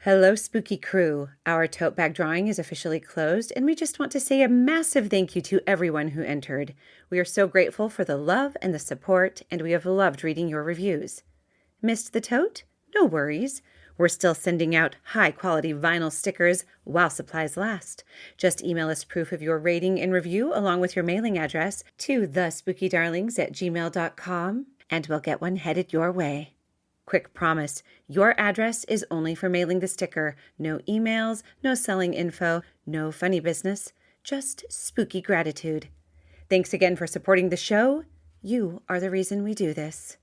Hello, spooky crew. Our tote bag drawing is officially closed, and we just want to say a massive thank you to everyone who entered. We are so grateful for the love and the support, and we have loved reading your reviews. Missed the tote? No worries. We're still sending out high-quality vinyl stickers while supplies last. Just email us proof of your rating and review along with your mailing address to thespookydarlings@gmail.com, and we'll get one headed your way. Quick promise, your address is only for mailing the sticker. No emails, no selling info, no funny business, just spooky gratitude. Thanks again for supporting the show. You are the reason we do this.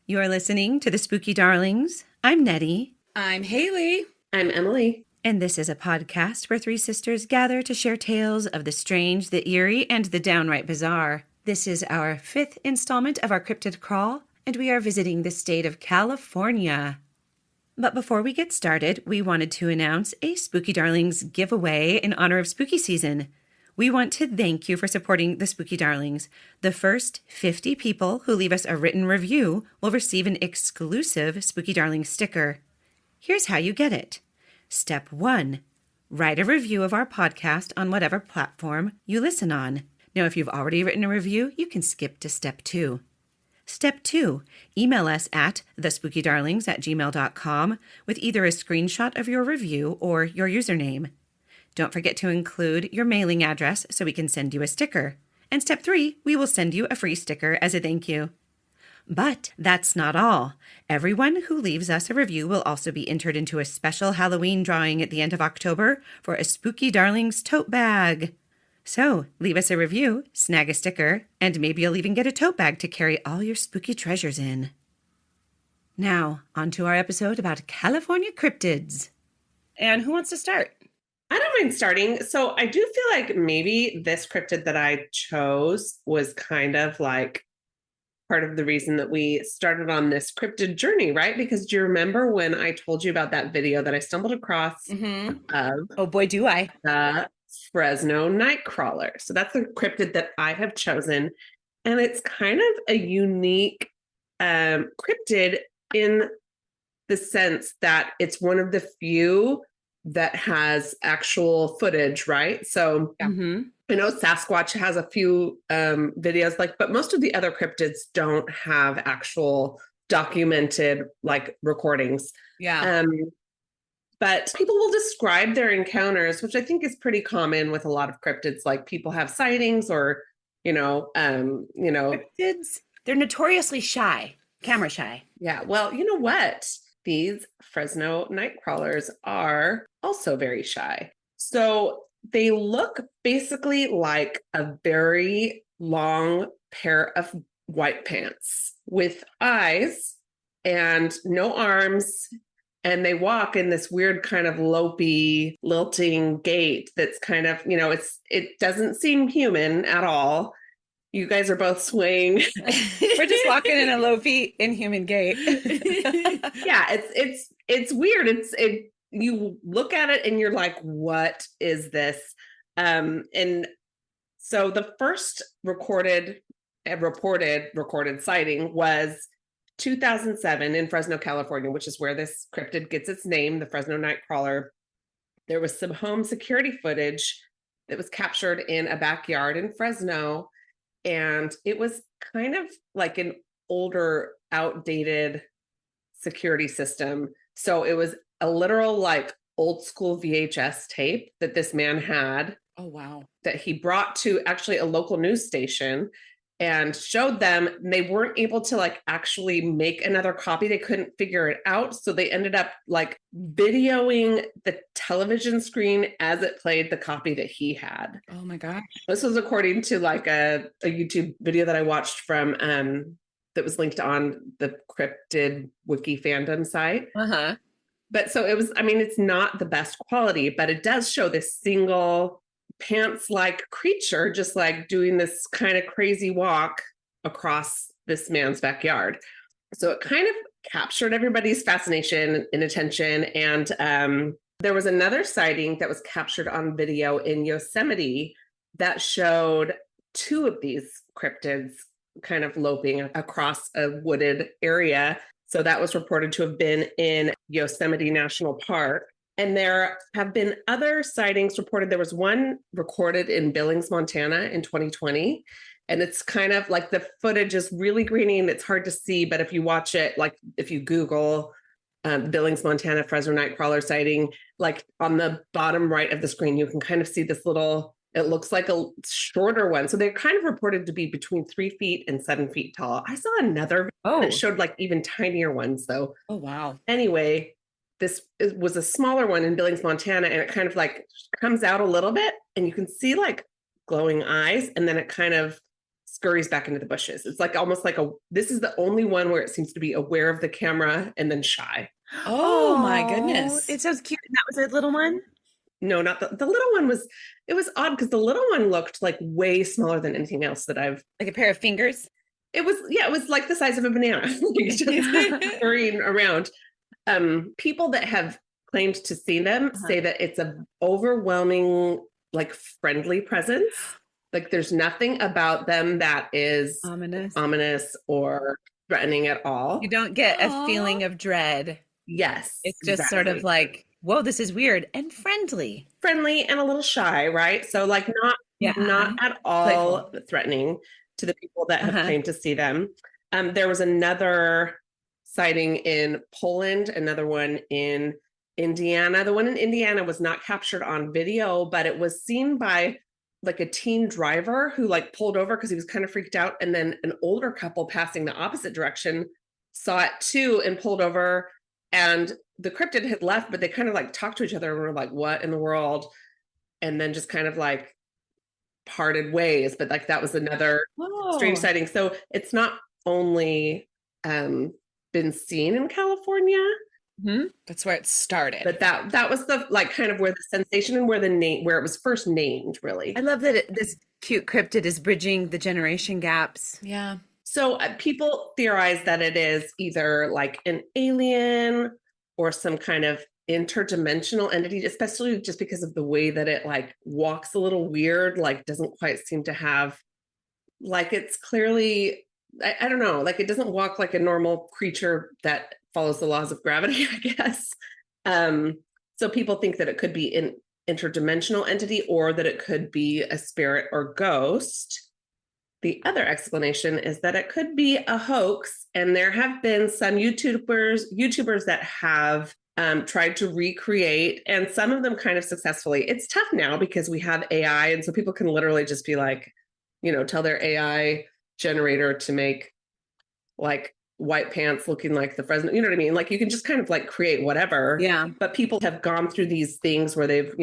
You are listening to The Spooky Darlings. I'm Nettie. I'm Haley. I'm Emily. And this is a podcast where three sisters gather to share tales of the strange, the eerie, and the downright bizarre. This is our 5th installment of our Cryptid Crawl, and we are visiting the state of California. But before we get started, we wanted to announce a Spooky Darlings giveaway in honor of spooky season. We want to thank you for supporting the Spooky Darlings. The first 50 people who leave us a written review will receive an exclusive Spooky Darlings sticker. Here's how you get it. Step 1. Write a review of our podcast on whatever platform you listen on. Now, if you've already written a review, you can skip to Step 2. Step 2. Email us at thespookydarlings@gmail.com with either a screenshot of your review or your username. Don't forget to include your mailing address so we can send you a sticker. And Step 3, we will send you a free sticker as a thank you. But that's not all. Everyone who leaves us a review will also be entered into a special Halloween drawing at the end of October for a Spooky Darlings tote bag. So, leave us a review, snag a sticker, and maybe you'll even get a tote bag to carry all your spooky treasures in. Now, on to our episode about California cryptids. And who wants to start? I don't mind starting. So I do feel like maybe this cryptid that I chose was kind of like part of the reason that we started on this cryptid journey, right? Because do you remember when I told you about that video that I stumbled across of Oh boy, do I. the Fresno Nightcrawler? So that's the cryptid that I have chosen. And it's kind of a unique cryptid in the sense that it's one of the few that has actual footage, right? So I know Sasquatch has a few videos, but most of the other cryptids don't have actual documented recordings. Yeah. But people will describe their encounters, which I think is pretty common with a lot of cryptids. Like people have sightings or, Cryptids, they're notoriously shy, camera shy. Yeah. Well, you know what? These Fresno Nightcrawlers are also very shy. So they look basically like a very long pair of white pants with eyes and no arms. And they walk in this weird kind of lopey, lilting gait that's kind of, it doesn't seem human at all. You guys are both swaying. We're just walking in a low-feet, inhuman gait. Yeah, it's weird. You look at it and you're like, what is this? And so the first reported sighting was 2007 in Fresno, California, which is where this cryptid gets its name, the Fresno Nightcrawler. There was some home security footage that was captured in a backyard in Fresno. And it was kind of like an older, outdated security system. So it was a literal old school VHS tape that this man had. Oh, wow. That he brought to actually a local news station and showed them. They weren't able to actually make another copy. They couldn't figure it out. So they ended up videoing the television screen as it played the copy that he had. Oh my gosh. This was according to a YouTube video that I watched from that was linked on the Cryptid wiki fandom site. But so it was, it's not the best quality, but it does show this single pants-like creature just doing this kind of crazy walk across this man's backyard. So it kind of captured everybody's fascination and attention. And there was another sighting that was captured on video in Yosemite that showed two of these cryptids kind of loping across a wooded area. So that was reported to have been in Yosemite National Park. And there have been other sightings reported. There was one recorded in Billings, Montana in 2020. And it's kind of like the footage is really grainy and it's hard to see. But if you watch it, like if you Google Billings, Montana, Fresno Nightcrawler sighting, like on the bottom right of the screen, you can kind of see this little, it looks like a shorter one. So they're kind of reported to be between 3 feet and 7 feet tall. I saw another that showed like even tinier ones though. Oh, wow. Anyway, this was a smaller one in Billings, Montana, and it kind of like comes out a little bit and you can see like glowing eyes and then it kind of scurries back into the bushes. It's like almost like this is the only one where it seems to be aware of the camera and then shy. Oh my goodness. It sounds cute. And that was a little one? No, not the little one it was odd because the little one looked like way smaller than anything else that I've. Like a pair of fingers? It was like the size of a banana, just scurrying around. People that have claimed to see them say that it's an overwhelming, like friendly presence. Like there's nothing about them that is ominous or threatening at all. You don't get a feeling of dread. Yes. It's just sort of like, whoa, this is weird and friendly. Friendly and a little shy, right? So like not at all threatening to the people that have claimed to see them. There was another sighting in Poland, another one in Indiana. The one in Indiana was not captured on video, but it was seen by like a teen driver who like pulled over because he was kind of freaked out. And then an older couple passing the opposite direction saw it too and pulled over. And the cryptid had left, but they kind of like talked to each other and were like, what in the world? And then just kind of like parted ways. But like that was another strange sighting. So it's not only been seen in California. Mm-hmm. That's where it started. But that was the like kind of where the sensation and where it was first named, really. I love that this cute cryptid is bridging the generation gaps. Yeah. So people theorize that it is either like an alien or some kind of interdimensional entity, especially just because of the way that it like walks a little weird, like doesn't quite seem to have, like it's clearly, I don't know, like it doesn't walk like a normal creature that follows the laws of gravity, I guess. So people think that it could be an interdimensional entity or that it could be a spirit or ghost. The other explanation is that it could be a hoax, and there have been some YouTubers that have tried to recreate, and some of them kind of successfully. It's tough now because we have AI, and so people can literally just be like, tell their AI generator to make like white pants looking like the Fresno, you know what I mean? Like you can just kind of like create whatever. Yeah. But people have gone through these things where they've,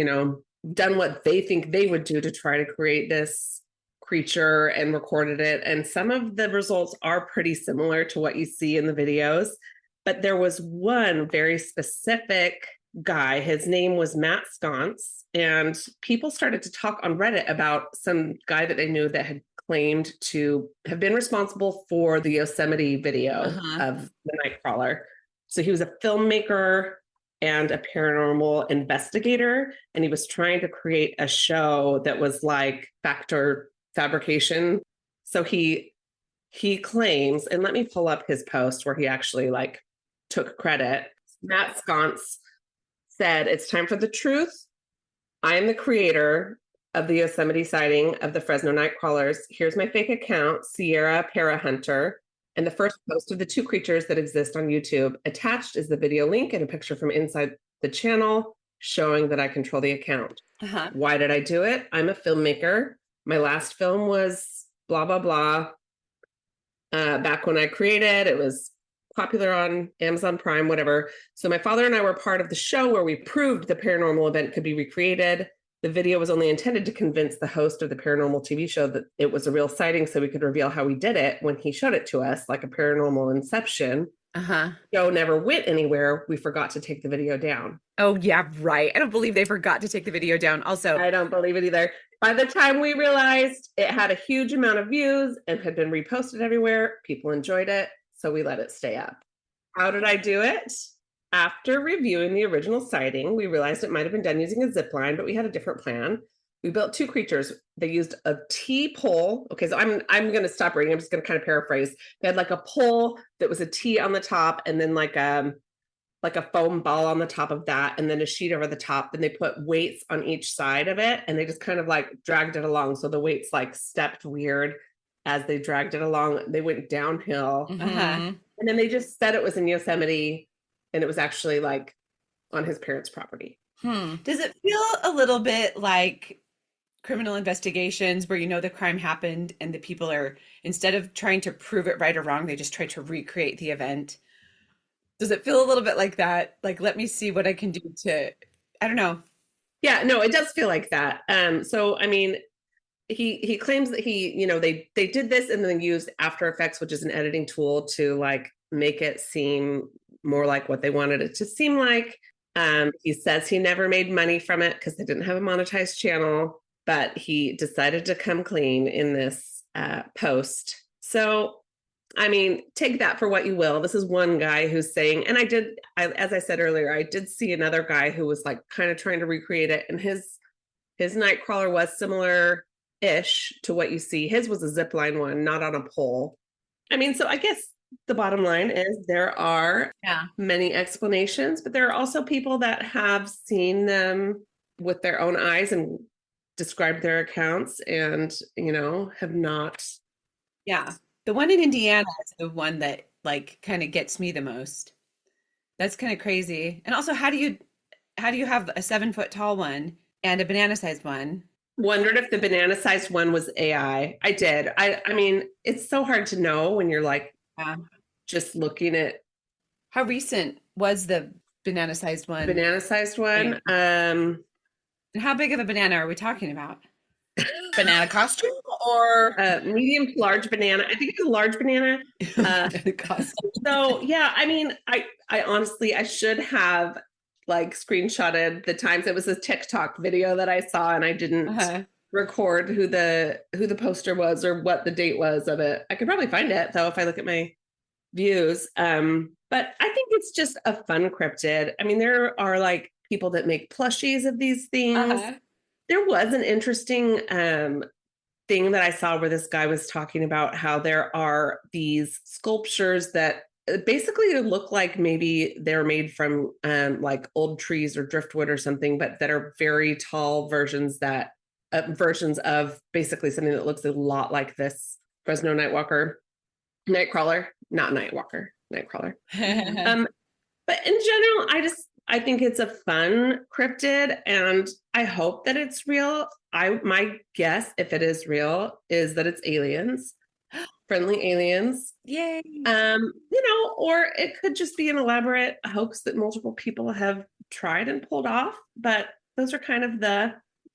done what they think they would do to try to create this creature and recorded it. And some of the results are pretty similar to what you see in the videos. But there was one very specific guy, his name was Matt Sconce, and people started to talk on Reddit about some guy that they knew that had claimed to have been responsible for the Yosemite video of the Nightcrawler. So he was a filmmaker and a paranormal investigator, and he was trying to create a show that was like factor fabrication. So he claims, and let me pull up his post where he actually like took credit. Matt Sconce said, "It's time for the truth. I am the creator of the Yosemite sighting of the Fresno Nightcrawlers. Here's my fake account, Sierra Parahunter, and the first post of the 2 creatures that exist on YouTube. Attached is the video link and a picture from inside the channel showing that I control the account. Why did I do it? I'm a filmmaker. My last film was blah, blah, blah. Back when I created, it was popular on Amazon Prime, whatever. So my father and I were part of the show where we proved the paranormal event could be recreated. The video was only intended to convince the host of the paranormal TV show that it was a real sighting so we could reveal how we did it when he showed it to us, like a paranormal inception. Show never went anywhere. We forgot to take the video down." Oh, yeah, right. I don't believe they forgot to take the video down. Also, I don't believe it either. By the time we realized it had a huge amount of views and had been reposted everywhere, people enjoyed it, so we let it stay up. How did I do it? After reviewing the original sighting, we realized it might have been done using a zip line, but we had a different plan. We built two creatures. They used a T pole. Okay, so I'm going to stop reading. I'm just going to kind of paraphrase. They had like a pole that was a T on the top, and then like a foam ball on the top of that, and then a sheet over the top. Then they put weights on each side of it, and they just kind of like dragged it along. So the weights like stepped weird as they dragged it along. They went downhill, and then they just said it was in Yosemite, and it was actually like on his parents' property. Does it feel a little bit like criminal investigations where the crime happened and the people are, instead of trying to prove it right or wrong, they just try to recreate the event? Does it feel a little bit like that? Like, let me see what I can do to, I don't know. Yeah, no, it does feel like that. So I mean, he claims that they did this and then used After Effects, which is an editing tool, to like make it seem more like what they wanted it to seem like. He says he never made money from it because they didn't have a monetized channel, but he decided to come clean in this post. So, I mean, take that for what you will. This is one guy who's saying, and as I said earlier, I did see another guy who was like kind of trying to recreate it, and his Nightcrawler was similar-ish to what you see. His was a zipline one, not on a pole. I mean, so I guess the bottom line is there are many explanations, but there are also people that have seen them with their own eyes and described their accounts and, have not. Yeah. The one in Indiana is the one that like kind of gets me the most. That's kind of crazy. And also, how do you have a 7-foot tall one and a banana-sized one? Wondered if the banana-sized one was AI. I did. I mean, it's so hard to know when you're like just looking at. How recent was the banana-sized one? Banana-sized one. And how big of a banana are we talking about? Banana costume or medium to large banana? I think it's a large banana. So yeah, I mean, I honestly, I should have like screenshotted the times. It was a TikTok video that I saw, and I didn't record who the poster was or what the date was of it. I could probably find it though if I look at my views. But I think it's just a fun cryptid. I mean, there are like people that make plushies of these things. There was an interesting thing that I saw where this guy was talking about how there are these sculptures that basically look like maybe they're made from like old trees or driftwood or something, but that are very tall versions of basically something that looks a lot like this Fresno Nightcrawler. But in general, I think it's a fun cryptid, and I hope that it's real. My guess, if it is real, is that it's aliens, friendly aliens. Yay! Or it could just be an elaborate hoax that multiple people have tried and pulled off. But those are kind of the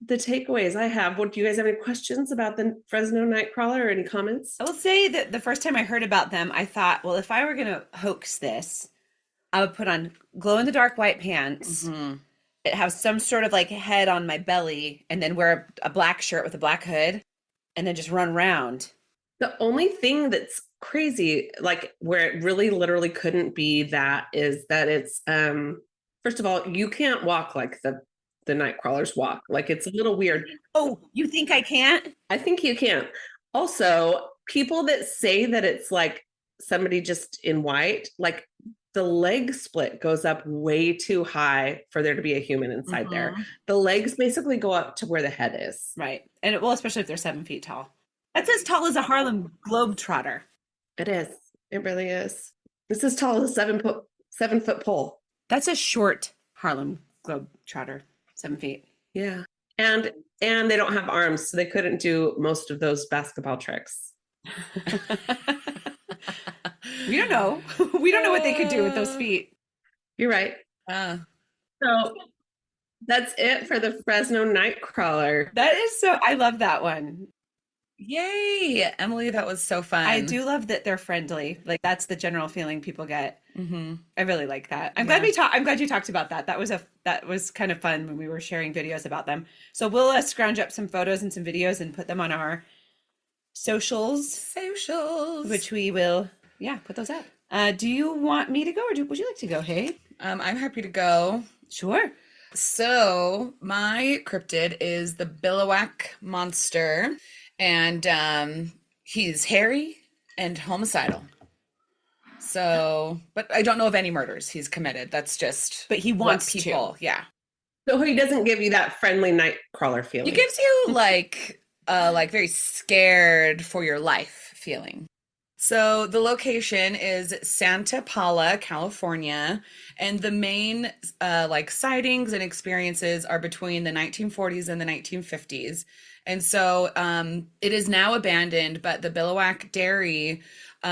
takeaways I have. Do you guys have any questions about the Fresno Nightcrawler or any comments? I will say that the first time I heard about them, I thought, well, if I were going to hoax this, I would put on glow-in-the-dark white pants. It has some sort of like head on my belly, and then wear a black shirt with a black hood, and then just run around. The only thing that's crazy, like where it really literally couldn't be that, is that it's first of all, you can't walk like the Nightcrawlers walk. Like, it's a little weird. Oh, you think I can't? I think you can. Also, people that say that it's like somebody just in white, like the leg split goes up way too high for there to be a human inside there. The legs basically go up to where the head is. Right. And especially if they're 7 feet tall. That's as tall as a Harlem Globetrotter. It is. It really is. It's as tall as a 7-foot pole. That's a short Harlem Globetrotter. 7 feet. Yeah. And they don't have arms, so they couldn't do most of those basketball tricks. We don't know. We don't know what they could do with those feet. You're right. So that's it for the Fresno Nightcrawler. I love that one. Yay, Emily, that was so fun. I do love that they're friendly. Like, that's the general feeling people get. I really like that. I'm glad you talked about that. That was kind of fun when we were sharing videos about them. So we'll scrounge up some photos and some videos and put them on our socials, which we will put those up. Do you want me to go, or would you like to go? Hey, I'm happy to go. Sure. So my cryptid is the Billiwhack Monster, and he's hairy and homicidal. So, but I don't know of any murders he's committed. That's just But he wants people, to. yeah. So he doesn't give you that friendly Nightcrawler feeling. He gives you like very scared for your life feeling. So the location is Santa Paula, California, and the main like sightings and experiences are between the 1940s and the 1950s. And so it is now abandoned, but the Billiwhack Dairy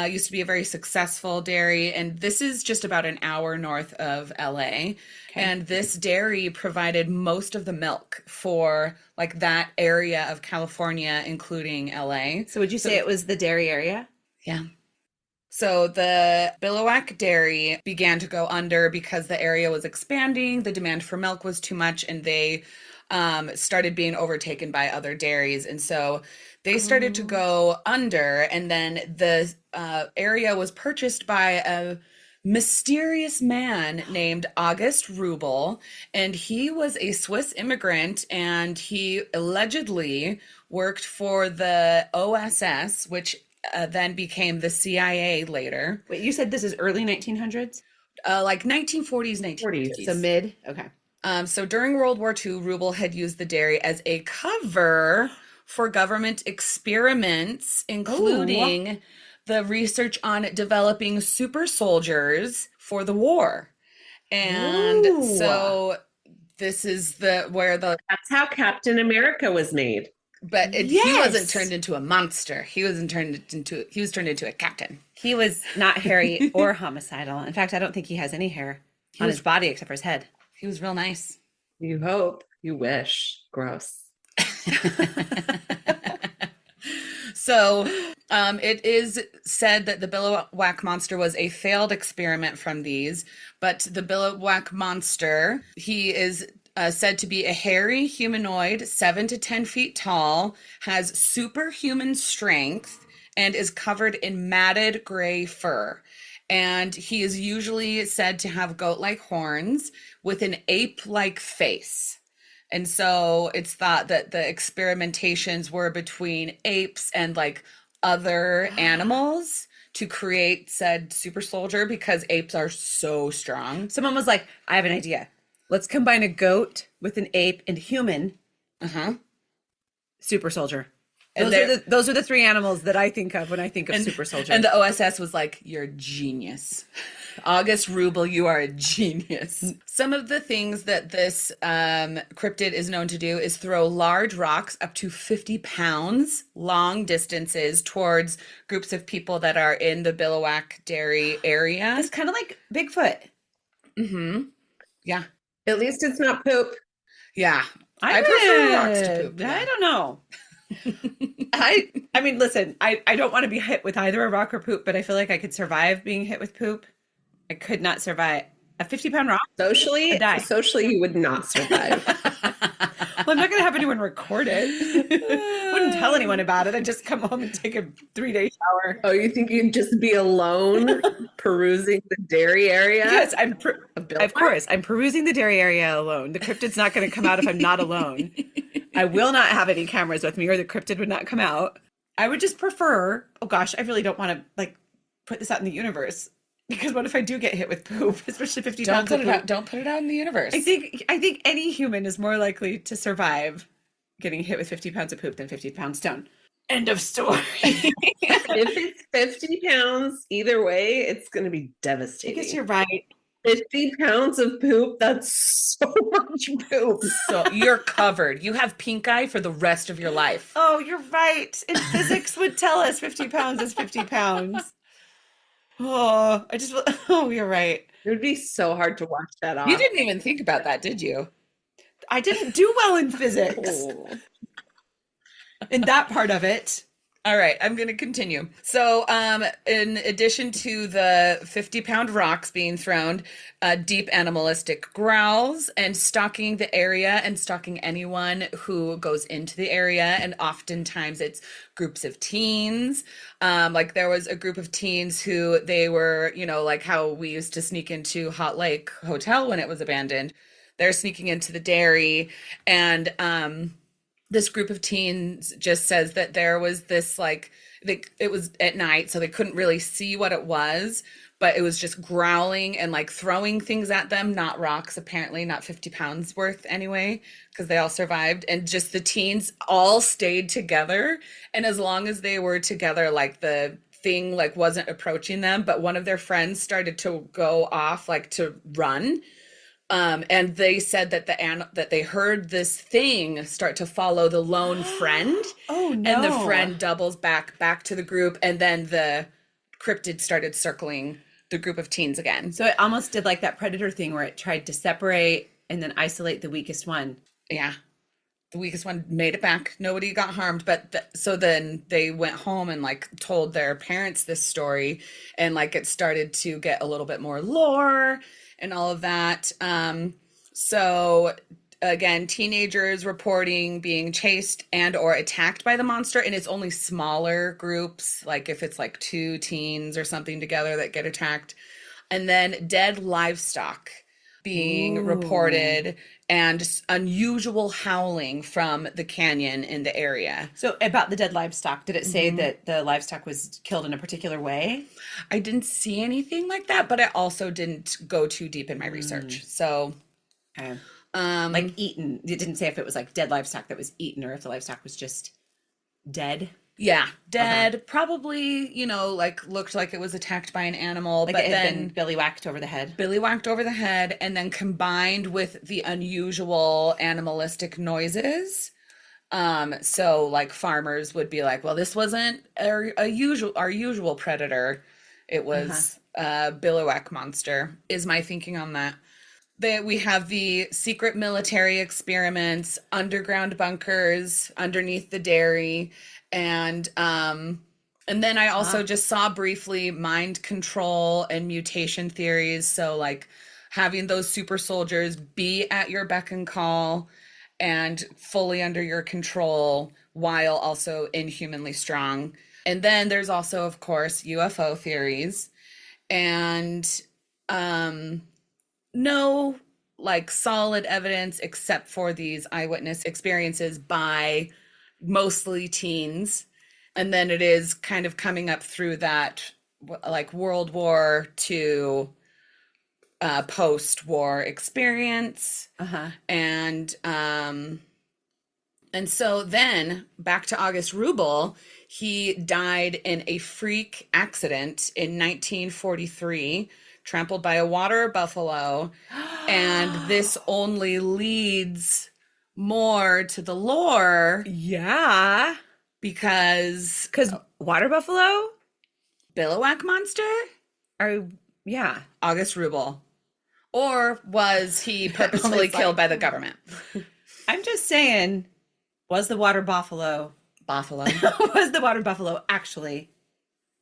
used to be a very successful dairy, and this is just about an hour north of LA. Okay. And this dairy provided most of the milk for like that area of California, including LA. So would you say it was the dairy area? Yeah. So the Billiwhack Dairy began to go under because the area was expanding, the demand for milk was too much, and they started being overtaken by other dairies. And so they started to go under, and then the area was purchased by a mysterious man named August Rubel, and he was a Swiss immigrant, and he allegedly worked for the OSS, which then became the CIA later. Wait, you said this is early 1900s? Like 1940s, 1950s. So mid? Okay. So during World War II, Rubel had used the dairy as a cover for government experiments, including the research on developing super soldiers for the war. And so this is that's how Captain America was made. But he wasn't turned into a monster. He was turned into a captain. He was not hairy or homicidal. In fact, I don't think he has any hair on his body except for his head. He was real nice. You hope. You wish. Gross. So it is said that the Billiwhack Monster was a failed experiment from these, but the Billiwhack Monster, he is said to be a hairy humanoid, 7 to 10 feet tall, has superhuman strength, and is covered in matted gray fur. And he is usually said to have goat-like horns with an ape-like face. And so it's thought that the experimentations were between apes and like other animals to create said super soldier, because apes are so strong. Someone was like, I have an idea. Let's combine a goat with an ape and human. Super soldier. Those are the three animals that I think of when I think of super soldier. And the OSS was like, you're a genius. August Rubel, you are a genius. Some of the things that this cryptid is known to do is throw large rocks up to 50 pounds long distances towards groups of people that are in the Billiwhack Dairy area. It's kind of like Bigfoot. Yeah. At least it's not poop. Yeah. I prefer rocks to poop. I don't know. I mean, listen, I don't want to be hit with either a rock or poop, but I feel like I could survive being hit with poop. I could not survive a 50-pound rock. Socially, you would not survive. Well, I'm not going to have anyone record it. Wouldn't tell anyone about it. I'd just come home and take a 3-day shower. Oh, you think you'd just be alone perusing the dairy area? Yes, of course. I'm perusing the dairy area alone. The cryptid's not going to come out if I'm not alone. I will not have any cameras with me, or the cryptid would not come out. I would just prefer, oh gosh, I really don't want to like put this out in the universe. Because what if I do get hit with poop, especially 50 pounds of poop? Don't put it out in the universe. I think any human is more likely to survive getting hit with 50 pounds of poop than 50 pounds stone. End of story. If it's 50 pounds, either way, it's going to be devastating. I guess you're right. 50 pounds of poop, that's so much poop. So you're covered. You have pink eye for the rest of your life. Oh, you're right. And physics would tell us 50 pounds is 50 pounds. Oh, you're right. It would be so hard to wash that off. You didn't even think about that, did you? I didn't do well in physics. In that part of it. All right, I'm going to continue. So in addition to the 50-pound rocks being thrown, deep animalistic growls and stalking the area and stalking anyone who goes into the area. And oftentimes it's groups of teens. Like there was a group of teens who they were, like how we used to sneak into Hot Lake Hotel when it was abandoned. they're sneaking into the dairy, and this group of teens just says that there was this like it was at night, so they couldn't really see what it was, but it was just growling and like throwing things at them, not rocks, apparently, not 50 pounds worth anyway, because they all survived. And just the teens all stayed together. And as long as they were together, like the thing like wasn't approaching them, but one of their friends started to go off like to run. And they said that that they heard this thing start to follow the lone friend. Oh no. And the friend doubles back to the group, and then the cryptid started circling the group of teens again. So it almost did like that predator thing where it tried to separate and then isolate the weakest one. Yeah. The weakest one made it back. Nobody got harmed. But so then they went home and like told their parents this story, and like it started to get a little bit more lore and all of that. So again, teenagers reporting being chased and or attacked by the monster, and it's only smaller groups, like if it's like 2 teens or something together that get attacked. And then dead livestock being reported, and unusual howling from the canyon in the area. So about the dead livestock, did it say that the livestock was killed in a particular way? I didn't see anything like that, but I also didn't go too deep in my research. So okay. Like eaten. It didn't say if it was like dead livestock that was eaten or if the livestock was just dead. Yeah, dead. Probably, you know, like looked like it was attacked by an animal, like but it had then been billywhacked over the head. Billywhacked over the head, and then combined with the unusual animalistic noises. So like farmers would be like, well, this wasn't our usual predator. It was Billiwhack Monster, is my thinking on that. We have the secret military experiments, underground bunkers underneath the dairy, and then I also just saw briefly mind control and mutation theories. So like having those super soldiers be at your beck and call and fully under your control while also inhumanly strong. And then there's also, of course, UFO theories, and no like solid evidence except for these eyewitness experiences by mostly teens. And then it is kind of coming up through that like World War II post-war experience. And so then back to August Rubel, he died in a freak accident in 1943, trampled by a water buffalo. And this only leads more to the lore. Yeah. Because water buffalo? Billiwhack Monster? Yeah. August Rubel. Or was he purposefully killed by the government? I'm just saying, was the water buffalo was the water buffalo actually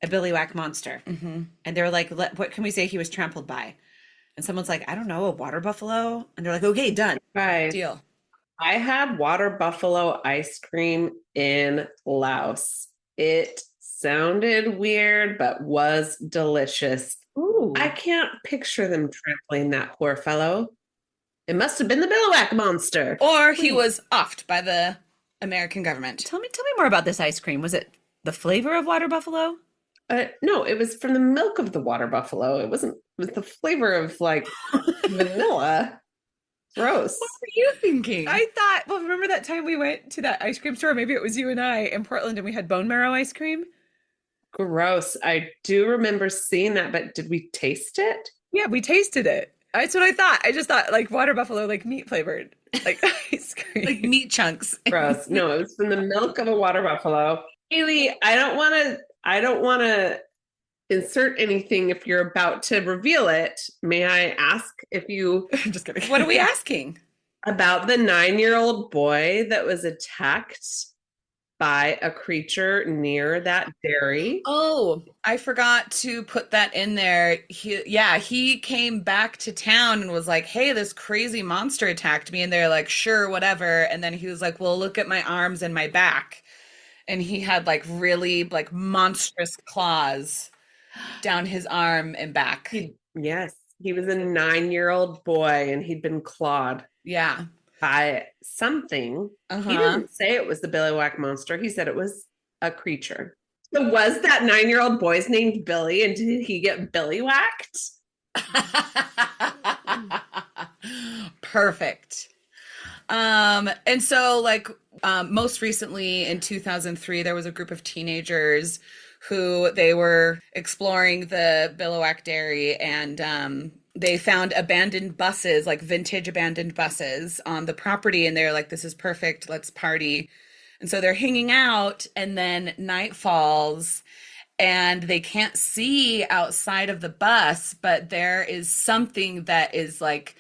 a Billiwhack Monster? And they're like, what can we say he was trampled by? And someone's like, I don't know, a water buffalo? And they're like, okay, done. Right. Deal. I had water buffalo ice cream in Laos. It sounded weird, but was delicious. Ooh. I can't picture them trampling that poor fellow. It must have been the Billiwhack Monster. Or he was offed by the American government. Tell me more about this ice cream. Was it the flavor of water buffalo? No, it was from the milk of the water buffalo. It was the flavor of like vanilla. Gross. What were you thinking? I thought, well, remember that time we went to that ice cream store? Maybe it was you and I in Portland, and we had bone marrow ice cream. Gross. I do remember seeing that, but did we taste it? Yeah, we tasted it. That's what I thought. I just thought like water buffalo, like meat flavored, like ice cream. Like meat chunks. Gross. No, it was from the milk of a water buffalo. Haley, I don't want to insert anything if you're about to reveal it. May I ask if you... I'm just kidding. What are we asking? About the 9-year-old boy that was attacked by a creature near that dairy. Oh, I forgot to put that in there. He came back to town and was like, hey, this crazy monster attacked me. And they're like, sure, whatever. And then he was like, well, look at my arms and my back. And he had like really like monstrous claws down his arm and back. Yes. He was a 9-year-old boy and he'd been clawed. Yeah. By something. He didn't say it was the Billiwhack Monster. He said it was a creature. So was that 9-year-old boy's named Billy, and did he get Billiwhacked? Perfect. And so like most recently in 2003, there was a group of teenagers who they were exploring the Billiwhack Dairy, and they found abandoned buses, like vintage abandoned buses on the property. And they're like, this is perfect. Let's party. And so they're hanging out, and then night falls and they can't see outside of the bus, but there is something that is like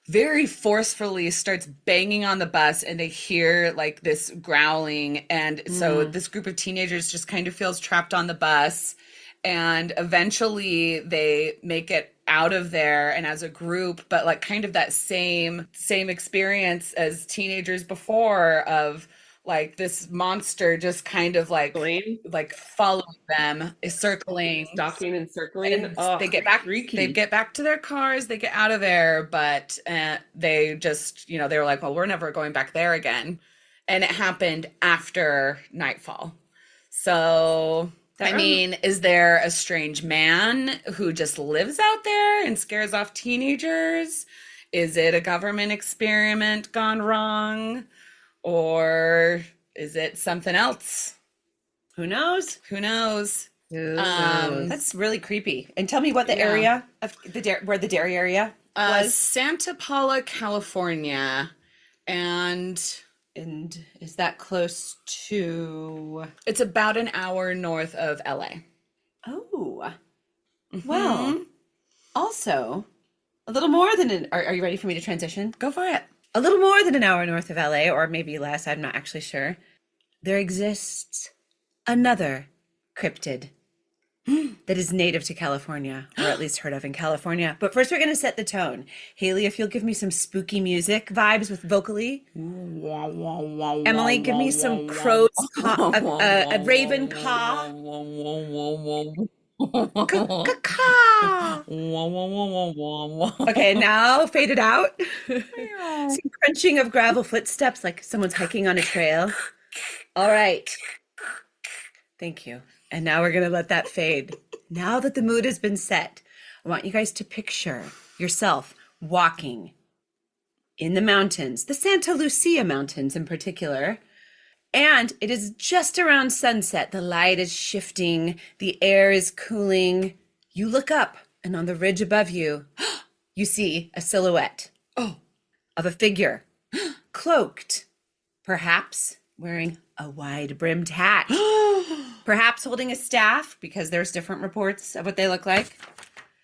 very forcefully starts banging on the bus, and they hear like this growling. And so this group of teenagers just kind of feels trapped on the bus, and eventually they make it out of there and as a group, but like kind of that same experience as teenagers before of like this monster just kind of like following them, is circling, stalking and circling. And they get back. Freaky. They get back to their cars. They get out of there, but they just, they were like, well, we're never going back there again. And it happened after nightfall. So I mean, is there a strange man who just lives out there and scares off teenagers? Is it a government experiment gone wrong? Or is it something else? Who knows? Who knows? That's really creepy. And tell me what the area of where the dairy area was. Santa Paula, California. And is that close to? It's about an hour north of LA. Oh, well, also a little more than are you ready for me to transition? Go for it. A little more than an hour north of LA, or maybe less, I'm not actually sure. There exists another cryptid that is native to California, or at least heard of in California. But first, we're going to set the tone. Haley, if you'll give me some spooky music vibes with vocally. Emily, give me some crow's a raven caw. Okay, now fade it out. Some crunching of gravel footsteps like someone's hiking on a trail. All right. Thank you. And now we're going to let that fade. Now that the mood has been set, I want you guys to picture yourself walking in the mountains, the Santa Lucia Mountains in particular. And it is just around sunset. The light is shifting. The air is cooling. You look up, and on the ridge above you, you see a silhouette of a figure, cloaked, perhaps wearing a wide-brimmed hat, perhaps holding a staff, because there's different reports of what they look like,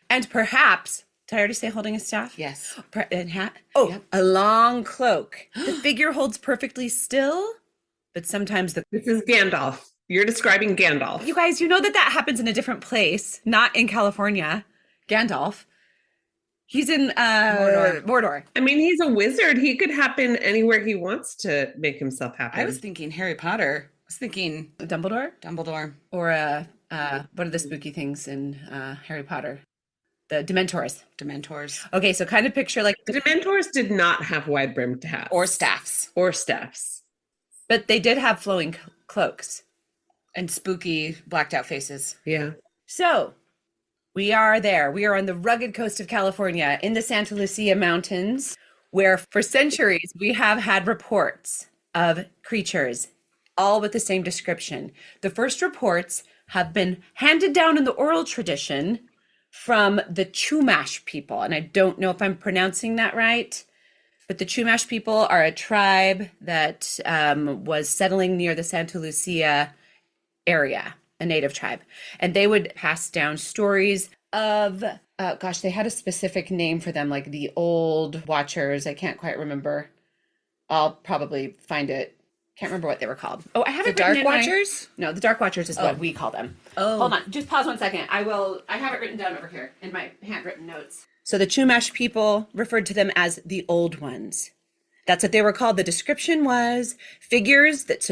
and perhaps, did I already say holding a staff? Yes. And hat? Oh, yep. A long cloak. The figure holds perfectly still, but sometimes This is Gandalf. You're describing Gandalf. You guys, you know that happens in a different place, not in California. Gandalf. He's in Mordor. I mean, he's a wizard. He could happen anywhere he wants to make himself happen. I was thinking Harry Potter. I was thinking Dumbledore. Or what are the spooky things in Harry Potter? The Dementors. Okay, so kind of picture like the Dementors did not have wide-brimmed hats. Or staffs. But they did have flowing cloaks. And spooky blacked out faces. Yeah. So we are there. We are on the rugged coast of California in the Santa Lucia Mountains, where for centuries we have had reports of creatures, all with the same description. The first reports have been handed down in the oral tradition from the Chumash people. And I don't know if I'm pronouncing that right, but the Chumash people are a tribe that was settling near the Santa Lucia area, a native tribe. And they would pass down stories of, they had a specific name for them, like the Old Watchers. I can't quite remember. I'll probably find it. Can't remember what they were called. Oh, I have it written in Dark Watchers? No, the Dark Watchers is what we call them. Oh. Hold on. Just pause 1 second. I have it written down over here in my handwritten notes. So the Chumash people referred to them as the Old Ones. That's what they were called. The description was figures that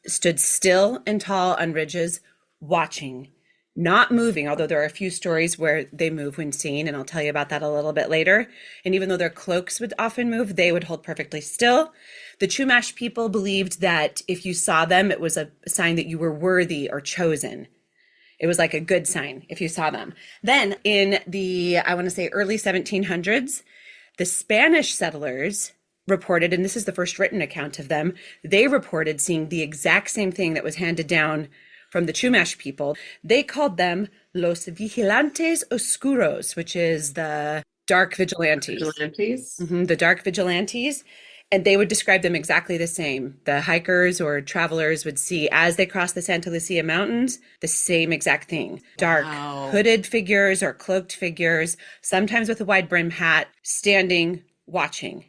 stood still and tall on ridges, watching, not moving, although there are a few stories where they move when seen, and I'll tell you about that a little bit later. And even though their cloaks would often move, they would hold perfectly still. The Chumash people believed that if you saw them, it was a sign that you were worthy or chosen. It was like a good sign if you saw them. Then in the, I want to say early 1700s, the Spanish settlers reported, and this is the first written account of them, they reported seeing the exact same thing that was handed down from the Chumash people. They called them los vigilantes oscuros, which is the dark vigilantes. The dark vigilantes. And they would describe them exactly the same. The hikers or travelers would see, as they crossed the Santa Lucia Mountains, the same exact thing. Dark hooded figures or cloaked figures, sometimes with a wide brim hat, standing, watching.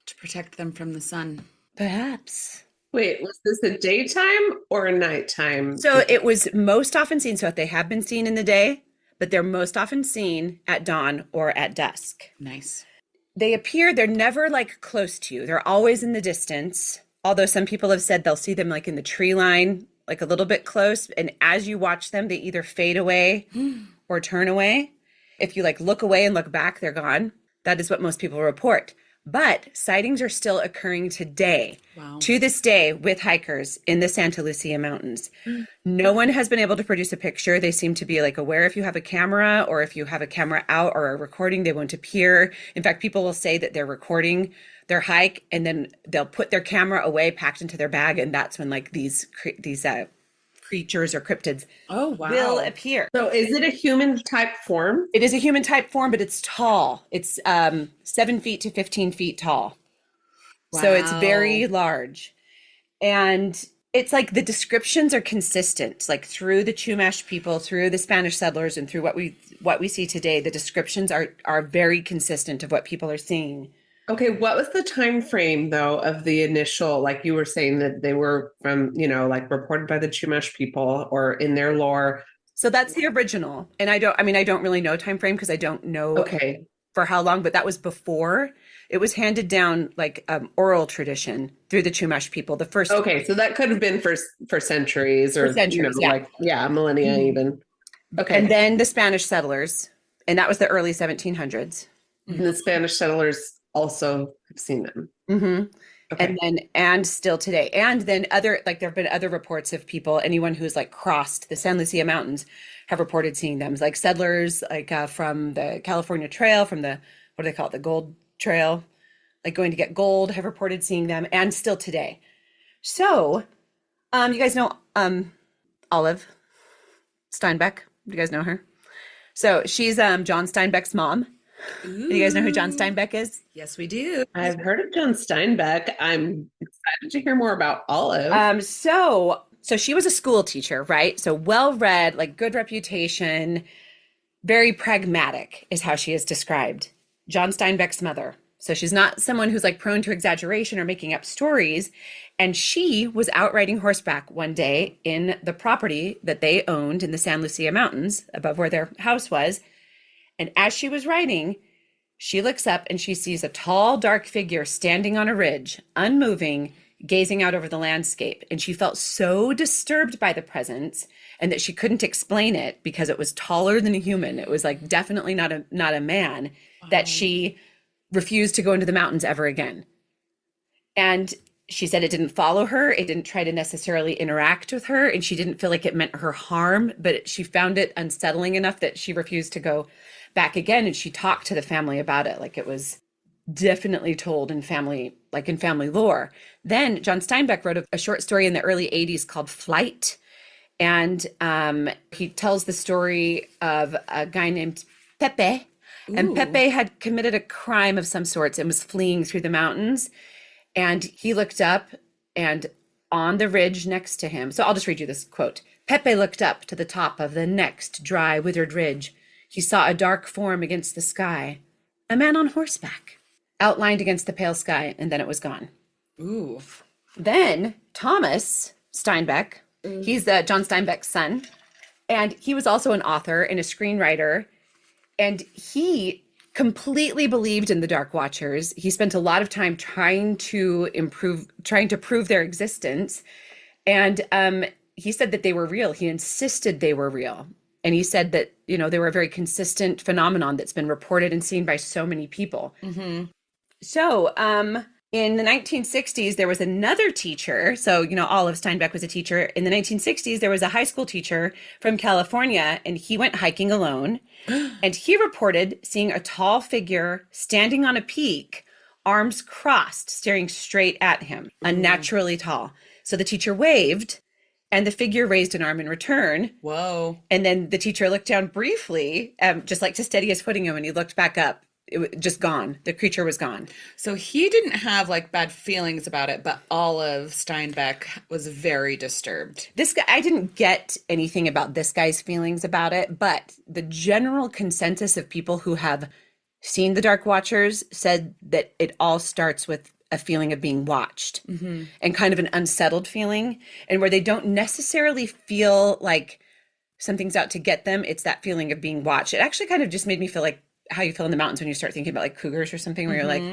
To protect them from the sun. Perhaps. Wait, was this a daytime or a nighttime? So it was most often seen. So they have been seen in the day, but they're most often seen at dawn or at dusk. Nice. They appear, they're never like close to you. They're always in the distance. Although some people have said they'll see them like in the tree line, like a little bit close. And as you watch them, they either fade away or turn away. If you like look away and look back, they're gone. That is what most people report. But sightings are still occurring today, to this day, with hikers in the Santa Lucia Mountains. No one has been able to produce a picture. They seem to be like aware if you have a camera or if you have a camera out or a recording, they won't appear. In fact, people will say that they're recording their hike and then they'll put their camera away, packed into their bag. And that's when like these creatures or cryptids will appear. So is it a human type form? It is a human type form, but it's tall. It's 7 feet to 15 feet tall. Wow. So it's very large. And it's like the descriptions are consistent, like through the Chumash people, through the Spanish settlers, and through what we see today. The descriptions are very consistent of what people are seeing. Okay, what was the time frame though of the initial, like you were saying that they were from, like reported by the Chumash people or in their lore? So that's the original. And I don't really know time frame because I don't know for how long, but that was before it was handed down like oral tradition through the Chumash people. The first. Okay, so that could have been for centuries or millennia even. Okay. And then the Spanish settlers, and that was the early 1700s. And the Spanish settlers also have seen them. Mm-hmm. Okay. And still today. And then there have been other reports of people, anyone who's like crossed the San Lucia Mountains have reported seeing them. Like settlers, like from the California Trail, from the, what do they call it? The Gold Trail, like going to get gold, have reported seeing them, and still today. So, you guys know Olive Steinbeck? Do you guys know her? So she's John Steinbeck's mom. Do you guys know who John Steinbeck is? Yes, we do. I've heard of John Steinbeck. I'm excited to hear more about Olive. So she was a school teacher, right? So well-read, like good reputation, very pragmatic is how she is described. John Steinbeck's mother. So she's not someone who's like prone to exaggeration or making up stories. And she was out riding horseback one day in the property that they owned in the San Lucia Mountains above where their house was. And as she was riding, she looks up and she sees a tall, dark figure standing on a ridge, unmoving, gazing out over the landscape. And she felt so disturbed by the presence and that she couldn't explain it because it was taller than a human. It was like definitely not a man, that she refused to go into the mountains ever again. And she said it didn't follow her. It didn't try to necessarily interact with her. And she didn't feel like it meant her harm, but she found it unsettling enough that she refused to go back again. And she talked to the family about it. Like it was definitely told in family lore. Then John Steinbeck wrote a short story in the early 80s called Flight. And he tells the story of a guy named Pepe. Ooh. And Pepe had committed a crime of some sorts and was fleeing through the mountains. And he looked up, and on the ridge next to him, so I'll just read you this quote. Pepe looked up to the top of the next dry, withered ridge. He saw a dark form against the sky, a man on horseback, outlined against the pale sky, and then it was gone. Ooh. Then Thomas Steinbeck, he's John Steinbeck's son, and he was also an author and a screenwriter, and he completely believed in the Dark Watchers. He spent a lot of time trying to prove their existence. And he said that they were real. He insisted they were real. And he said that, they were a very consistent phenomenon that's been reported and seen by so many people. Mm-hmm. So, in the 1960s, there was another teacher. So, Olive Steinbeck was a teacher. In the 1960s, there was a high school teacher from California, and he went hiking alone. And he reported seeing a tall figure standing on a peak, arms crossed, staring straight at him, unnaturally tall. So the teacher waved, and the figure raised an arm in return. Whoa. And then the teacher looked down briefly, just like to steady his footing. And when he looked back up, it was just gone. The creature was gone. So he didn't have like bad feelings about it, but Olive Steinbeck was very disturbed. This guy, I didn't get anything about this guy's feelings about it, but the general consensus of people who have seen the Dark Watchers said that it all starts with a feeling of being watched and kind of an unsettled feeling, and where they don't necessarily feel like something's out to get them. It's that feeling of being watched. It actually kind of just made me feel like how you feel in the mountains when you start thinking about like cougars or something, where you're like,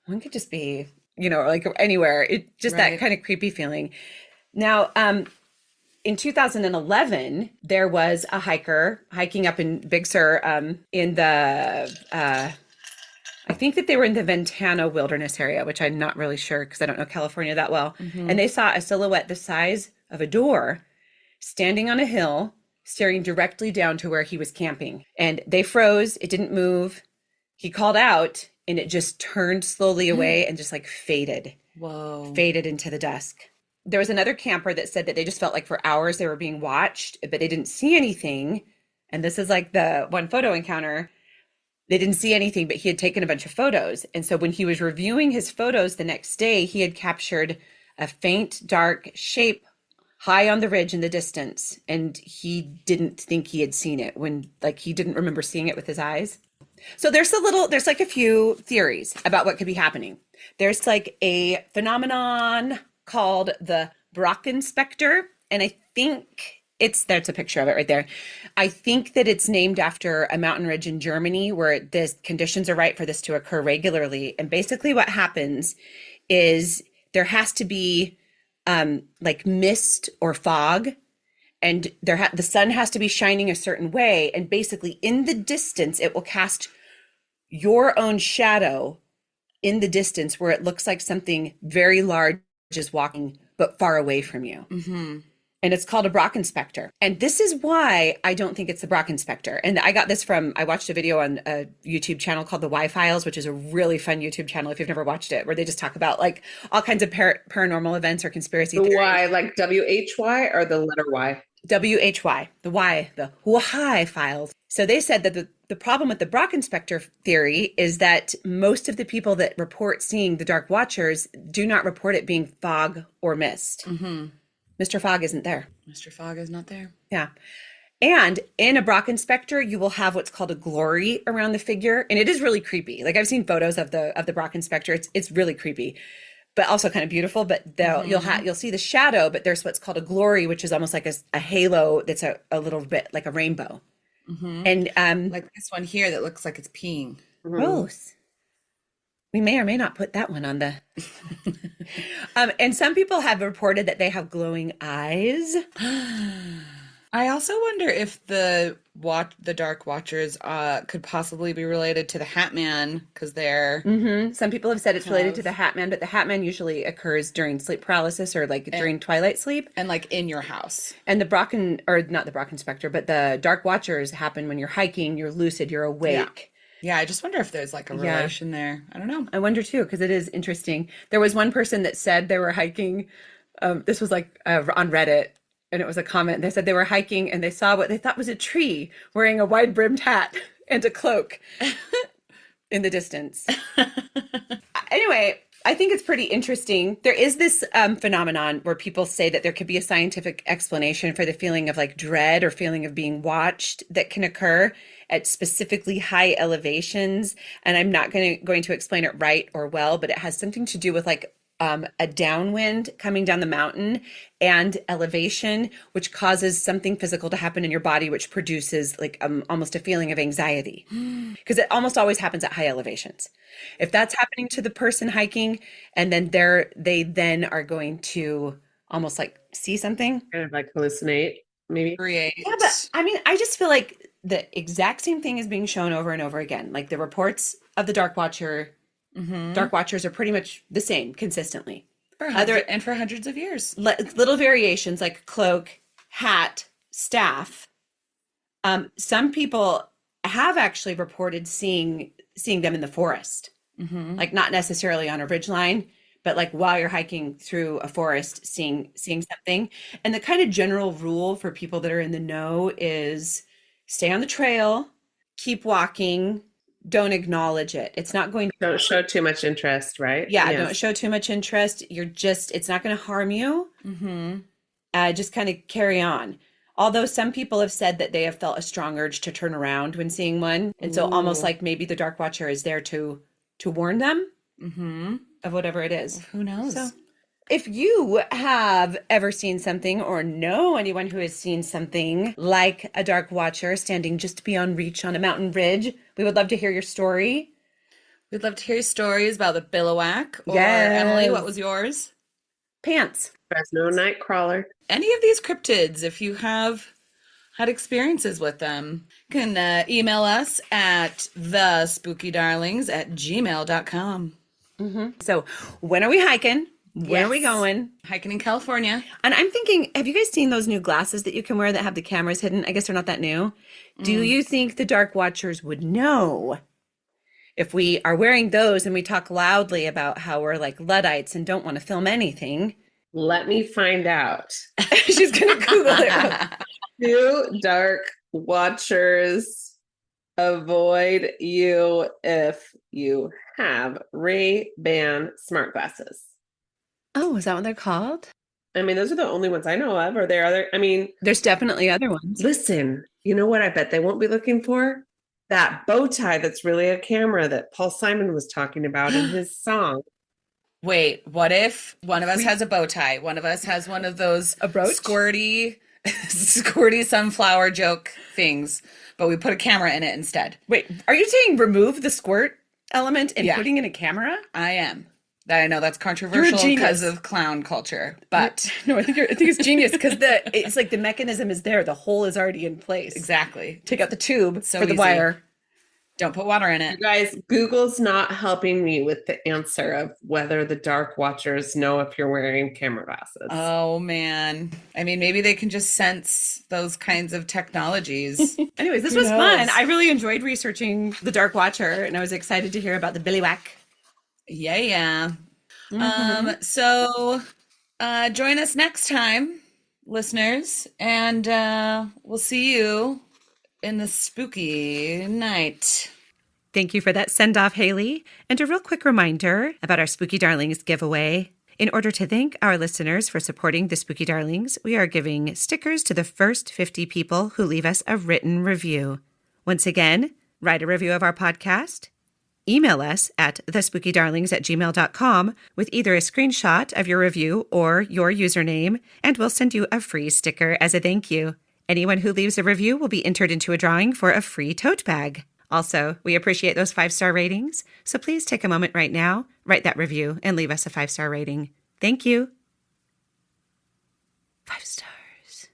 one could just be, like anywhere. It just that kind of creepy feeling. Now, in 2011, there was a hiker hiking up in Big Sur, in the, I think that they were in the Ventana Wilderness area, which I'm not really sure because I don't know California that well. And they saw a silhouette the size of a door standing on a hill, staring directly down to where he was camping. And they froze. It didn't move. He called out, and it just turned slowly away and just like faded. Whoa. Faded into the dusk. There was another camper that said that they just felt like for hours they were being watched, but they didn't see anything. And this is like the one photo encounter. They didn't see anything, but he had taken a bunch of photos. And so when he was reviewing his photos the next day, he had captured a faint, dark shape high on the ridge in the distance. And he didn't think he had seen it he didn't remember seeing it with his eyes. So there's like a few theories about what could be happening. There's like a phenomenon called the Brockenspector. And I think there's a picture of it right there. I think that it's named after a mountain ridge in Germany where the conditions are right for this to occur regularly. And basically what happens is there has to be like mist or fog, and the sun has to be shining a certain way. And basically in the distance, it will cast your own shadow in the distance where it looks like something very large is walking, but far away from you. And it's called a Brockenspector. And this is why I don't think it's the Brockenspector. And I got this I watched a video on a YouTube channel called The Y-Files, which is a really fun YouTube channel if you've never watched it, where they just talk about like all kinds of paranormal events or conspiracy theories. The Y, like W-H-Y or the letter Y? W-H-Y, the Y, the Y-Files. So they said that the problem with the Brockenspector theory is that most of the people that report seeing the Dark Watchers do not report it being fog or mist. Mr. Fogg isn't there. Mr. Fogg is not there. Yeah. And in a Brockenspector, you will have what's called a glory around the figure. And it is really creepy. Like I've seen photos of the Brockenspector. It's really creepy, but also kind of beautiful. But you'll see the shadow, but there's what's called a glory, which is almost like a halo that's a little bit like a rainbow. And like this one here that looks like it's peeing. Gross. We may or may not put that one on the. And some people have reported that they have glowing eyes. I also wonder if the Dark Watchers could possibly be related to the Hat Man, because they're. Some people have said it's related to the Hat Man, but the Hat Man usually occurs during sleep paralysis or during twilight sleep. And like in your house. And not the Brockenspector, but the Dark Watchers happen when you're hiking, you're lucid, you're awake. Yeah, I just wonder if there's like a relation there. I don't know. I wonder too, because it is interesting. There was one person that said they were hiking. This was like on Reddit, and it was a comment. They said they were hiking and they saw what they thought was a tree wearing a wide brimmed hat and a cloak in the distance. Anyway, I think it's pretty interesting. There is this phenomenon where people say that there could be a scientific explanation for the feeling of like dread or feeling of being watched that can occur at specifically high elevations. And I'm not going to explain it right or well, but it has something to do with like a downwind coming down the mountain and elevation, which causes something physical to happen in your body, which produces like almost a feeling of anxiety, because it almost always happens at high elevations. If that's happening to the person hiking, and then they then are going to almost like see something, Kind of like hallucinate. maybe. create. Yeah, but I mean, I just feel like the exact same thing is being shown over and over again. Like the reports of the Dark Watcher, Dark Watchers are pretty much the same consistently. For hundreds of years. Little variations like cloak, hat, staff. Some people have actually reported seeing them in the forest, like not necessarily on a ridgeline, but like while you're hiking through a forest, seeing something. And the kind of general rule for people that are in the know is stay on the trail, keep walking, don't acknowledge it. It's not going to Don't show too much interest, right? yeah, Yes. don't show too much interest. It's not going to harm you. Just kind of carry on. Although some people have said that they have felt a strong urge to turn around when seeing one. And so almost like maybe the Dark Watcher is there to warn them of whatever it is. Who knows? So if you have ever seen something or know anyone who has seen something like a Dark Watcher standing just beyond reach on a mountain ridge, we would love to hear your story. We'd love to hear stories about the Billiwhack. Or Yes. Emily, what was yours? Pants. Fresno Nightcrawler. Any of these cryptids, if you have had experiences with them, you can email us at thespookydarlings@gmail.com. So when are we hiking? Where are we going? Hiking in California. And I'm thinking, have you guys seen those new glasses that you can wear that have the cameras hidden? I guess they're not that new. Do you think the Dark Watchers would know if we are wearing those and we talk loudly about how we're like Luddites and don't want to film anything? Let me find out. She's going to Google it. Do Dark Watchers avoid you if you have Ray-Ban smart glasses? Oh, is that what they're called? I mean, those are the only ones I know of. Are there other? I mean, There's definitely other ones. listen, you know what I bet they won't be looking for? That bow tie that's really a camera that Paul Simon was talking about in his song. Wait, what if one of us has a bow tie? One of us has one of those A brooch? squirty sunflower joke things, but we put a camera in it instead. Wait, are you saying remove the squirt element and Yeah. putting in a camera? I am. I know that's controversial genius. because of clown culture, but No, I think it's genius because it's like the mechanism is there. The hole is already in place. exactly. Take out the tube So for the easy. wire. Don't put water in You it. guys, Google's not helping me with the answer of whether the Dark Watchers know if you're wearing camera glasses. Oh man. I mean, maybe they can just sense those kinds of technologies. Anyways, this Who was knows? fun. I really enjoyed researching the Dark Watcher, and I was excited to hear about the Billiwhack. Yeah. So join us next time, listeners, and we'll see you in the spooky night. Thank you for that send-off, Haley. And a real quick reminder about our Spooky Darlings giveaway. In order to thank our listeners for supporting the Spooky Darlings, we are giving stickers to the first 50 people who leave us a written review. Once again, write a review of our podcast. Email us at thespookydarlings@gmail.com with either a screenshot of your review or your username, and we'll send you a free sticker as a thank you. Anyone who leaves a review will be entered into a drawing for a free tote bag. Also, we appreciate those 5-star ratings, so please take a moment right now, write that review, and leave us a 5-star rating. Thank you. 5 stars.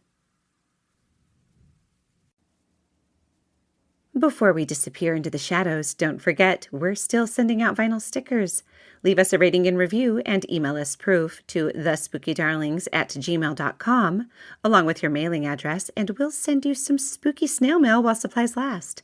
Before we disappear into the shadows, don't forget, we're still sending out vinyl stickers. Leave us a rating and review and email us proof to thespookydarlings@gmail.com, along with your mailing address, and we'll send you some spooky snail mail while supplies last.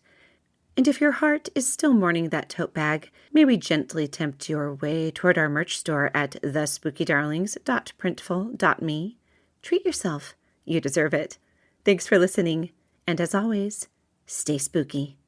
And if your heart is still mourning that tote bag, may we gently tempt your way toward our merch store at thespookydarlings.printful.me. Treat yourself. You deserve it. Thanks for listening. And as always, stay spooky.